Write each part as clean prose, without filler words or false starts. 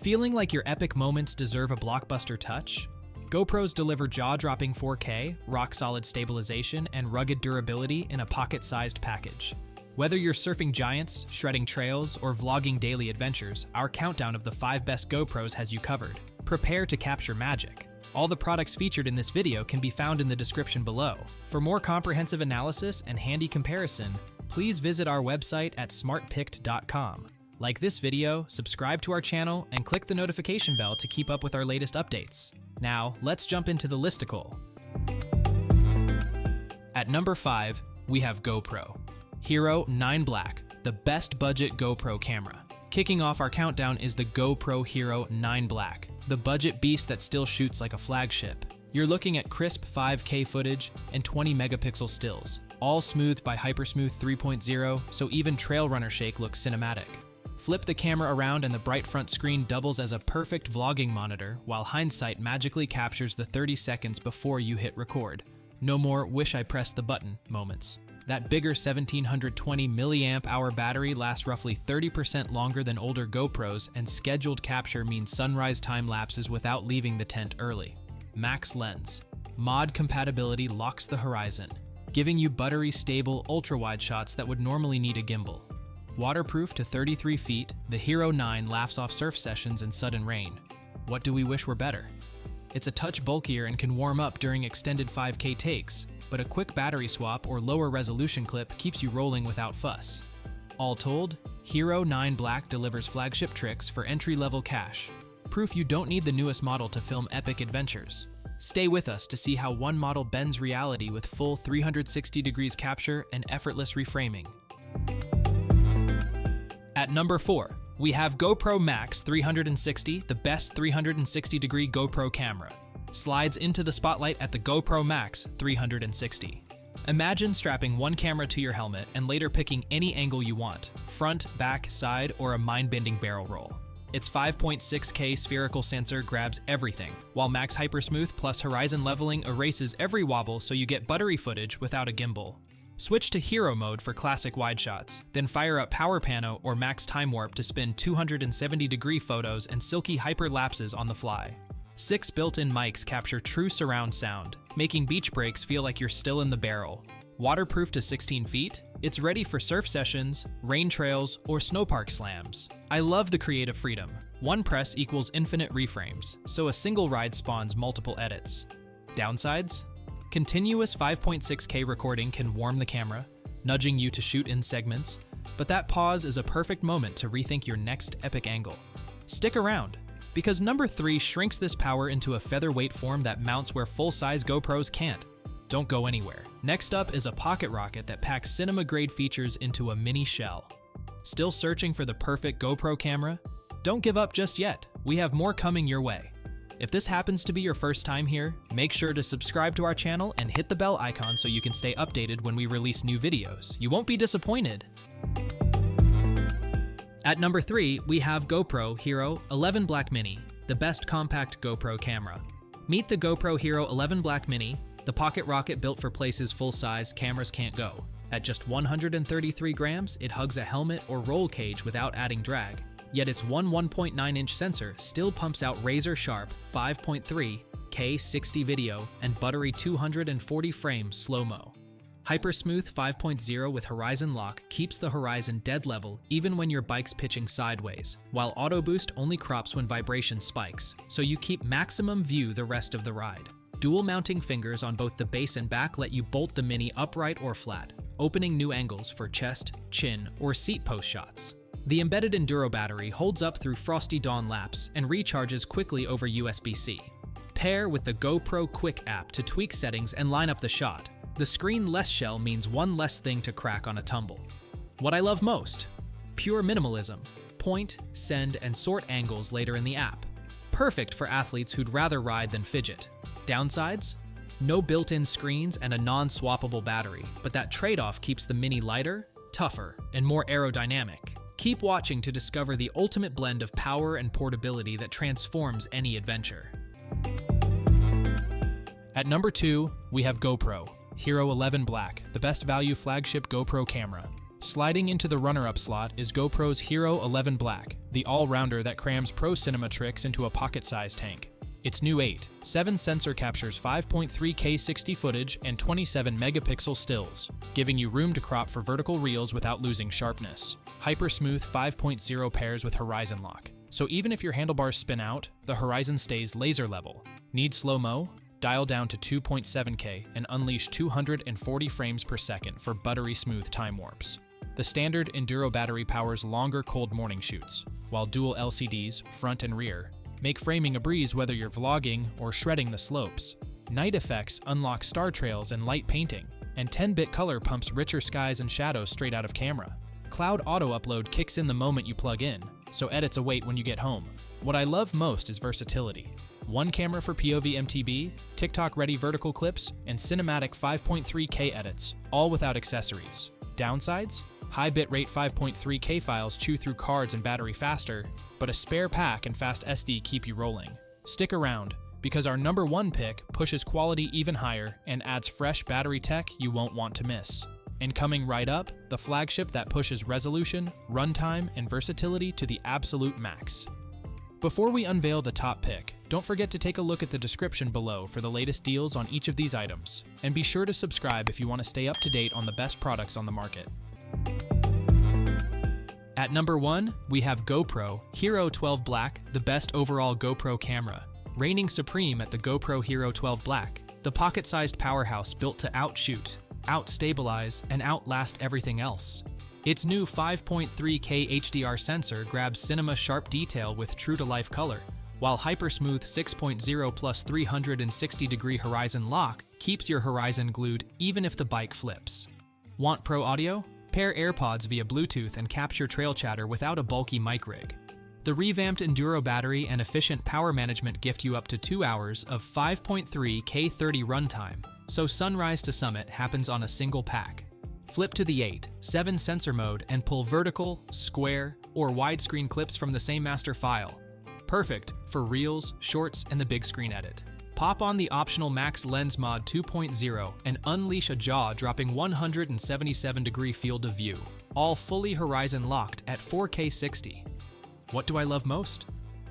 Feeling like your epic moments deserve a blockbuster touch? GoPros deliver jaw-dropping 4K, rock-solid stabilization, and rugged durability in a pocket-sized package. Whether you're surfing giants, shredding trails, or vlogging daily adventures, our countdown of the 5 best GoPros has you covered. Prepare to capture magic. All the products featured in this video can be found in the description below. For more comprehensive analysis and handy comparison, please visit our website at smartpicked.com. Like this video, subscribe to our channel, and click the notification bell to keep up with our latest updates. Now, let's jump into the listicle. At number 5, we have GoPro Hero11 Black, the best budget GoPro camera. Kicking off our countdown is the GoPro Hero11 Black, the budget beast that still shoots like a flagship. You're looking at crisp 5K footage and 20 megapixel stills, all smoothed by Hypersmooth 3.0, so even trail runner shake looks cinematic. Flip the camera around and the bright front screen doubles as a perfect vlogging monitor, while hindsight magically captures the 30 seconds before you hit record. No more "wish I pressed the button" moments. That bigger 1720 mAh battery lasts roughly 30% longer than older GoPros, and scheduled capture means sunrise time lapses without leaving the tent early. Max lens. Mod compatibility locks the horizon, giving you buttery, stable, ultra-wide shots that would normally need a gimbal. Waterproof to 33 feet, the Hero9 laughs off surf sessions and sudden rain. What do we wish were better? It's a touch bulkier and can warm up during extended 5K takes, but a quick battery swap or lower resolution clip keeps you rolling without fuss. All told, Hero11 Black delivers flagship tricks for entry-level cash. Proof you don't need the newest model to film epic adventures. Stay with us to see how one model bends reality with full 360 degrees capture and effortless reframing. At number 4, we have GoPro Max 360, the best 360-degree GoPro camera. Slides into the spotlight at the GoPro Max 360. Imagine strapping one camera to your helmet and later picking any angle you want: front, back, side, or a mind-bending barrel roll. Its 5.6K spherical sensor grabs everything, while Max Hypersmooth plus horizon leveling erases every wobble so you get buttery footage without a gimbal. Switch to Hero mode for classic wide shots, then fire up Power Pano or Max Time Warp to spin 270-degree photos and silky hyperlapses on the fly. 6 built-in mics capture true surround sound, making beach breaks feel like you're still in the barrel. Waterproof to 16 feet, it's ready for surf sessions, rain trails, or snowpark slams. I love the creative freedom. One press equals infinite reframes, so a single ride spawns multiple edits. Downsides? Continuous 5.6K recording can warm the camera, nudging you to shoot in segments, but that pause is a perfect moment to rethink your next epic angle. Stick around, because number 3 shrinks this power into a featherweight form that mounts where full-size GoPros can't. Don't go anywhere. Next up is a pocket rocket that packs cinema-grade features into a mini shell. Still searching for the perfect GoPro camera? Don't give up just yet. We have more coming your way. If this happens to be your first time here, make sure to subscribe to our channel and hit the bell icon so you can stay updated when we release new videos. You won't be disappointed. At number 3, we have GoPro Hero11 Black Mini, the best compact GoPro camera. Meet the GoPro Hero11 Black Mini, the pocket rocket built for places full-size cameras can't go. At just 133 grams, it hugs a helmet or roll cage without adding drag. Yet its 1.9-inch sensor still pumps out razor-sharp 5.3K 60 video and buttery 240 frames slow-mo. Hypersmooth 5.0 with horizon lock keeps the horizon dead level even when your bike's pitching sideways, while Auto Boost only crops when vibration spikes, so you keep maximum view the rest of the ride. Dual mounting fingers on both the base and back let you bolt the Mini upright or flat, opening new angles for chest, chin, or seat post shots. The embedded Enduro battery holds up through frosty dawn laps and recharges quickly over USB-C. Pair with the GoPro Quick app to tweak settings and line up the shot. The screen-less shell means one less thing to crack on a tumble. What I love most? Pure minimalism. Point, send, and sort angles later in the app. Perfect for athletes who'd rather ride than fidget. Downsides? No built-in screens and a non-swappable battery, but that trade-off keeps the Mini lighter, tougher, and more aerodynamic. Keep watching to discover the ultimate blend of power and portability that transforms any adventure. At number 2, we have GoPro Hero11 Black, the best value flagship GoPro camera. Sliding into the runner-up slot is GoPro's Hero11 Black, the all-rounder that crams pro cinema tricks into a pocket-sized tank. Its new 8.7 sensor captures 5.3K 60 footage and 27 megapixel stills, giving you room to crop for vertical reels without losing sharpness. Hyper-smooth 5.0 pairs with horizon lock, so even if your handlebars spin out, the horizon stays laser level. Need slow-mo? Dial down to 2.7K and unleash 240 frames per second for buttery smooth time warps. The standard Enduro battery powers longer cold morning shoots, while dual LCDs, front and rear, make framing a breeze whether you're vlogging or shredding the slopes. Night effects unlock star trails and light painting, and 10-bit color pumps richer skies and shadows straight out of camera. Cloud auto upload kicks in the moment you plug in, so edits await when you get home. What I love most is versatility. One camera for POV MTB, TikTok-ready vertical clips, and cinematic 5.3K edits, all without accessories. Downsides? High bitrate 5.3K files chew through cards and battery faster, but a spare pack and fast SD keep you rolling. Stick around, because our number one pick pushes quality even higher and adds fresh battery tech you won't want to miss. And coming right up, the flagship that pushes resolution, runtime, and versatility to the absolute max. Before we unveil the top pick, don't forget to take a look at the description below for the latest deals on each of these items, and be sure to subscribe if you want to stay up to date on the best products on the market. At number 1, we have GoPro Hero12 Black, the best overall GoPro camera. Reigning supreme at the GoPro Hero12 Black, the pocket-sized powerhouse built to outshoot, out-stabilize, and outlast everything else. Its new 5.3K HDR sensor grabs cinema sharp detail with true-to-life color, while hyper-smooth 6.0 plus 360-degree horizon lock keeps your horizon glued even if the bike flips. Want pro audio? Pair AirPods via Bluetooth and capture trail chatter without a bulky mic rig. The revamped Enduro battery and efficient power management gift you up to 2 hours of 5.3 K30 runtime, so sunrise to summit happens on a single pack. Flip to the 8.7 sensor mode and pull vertical, square, or widescreen clips from the same master file. Perfect for reels, shorts, and the big screen edit. Pop on the optional Max Lens Mod 2.0 and unleash a jaw-dropping 177-degree field of view, all fully horizon locked at 4K 60. What do I love most?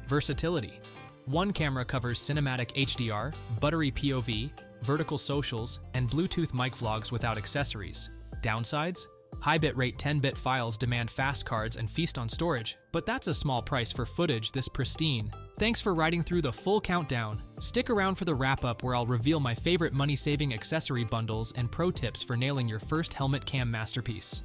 Versatility. One camera covers cinematic HDR, buttery POV, vertical socials, and Bluetooth mic vlogs without accessories. Downsides? High bitrate 10-bit files demand fast cards and feast on storage, but that's a small price for footage this pristine. Thanks for riding through the full countdown. Stick around for the wrap-up where I'll reveal my favorite money-saving accessory bundles and pro tips for nailing your first helmet cam masterpiece.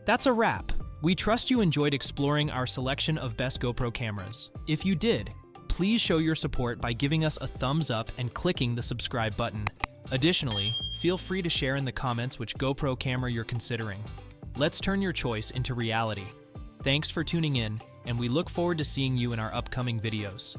That's a wrap. We trust you enjoyed exploring our selection of best GoPro cameras. If you did, please show your support by giving us a thumbs up and clicking the subscribe button. Additionally, feel free to share in the comments which GoPro camera you're considering. Let's turn your choice into reality. Thanks for tuning in, and we look forward to seeing you in our upcoming videos.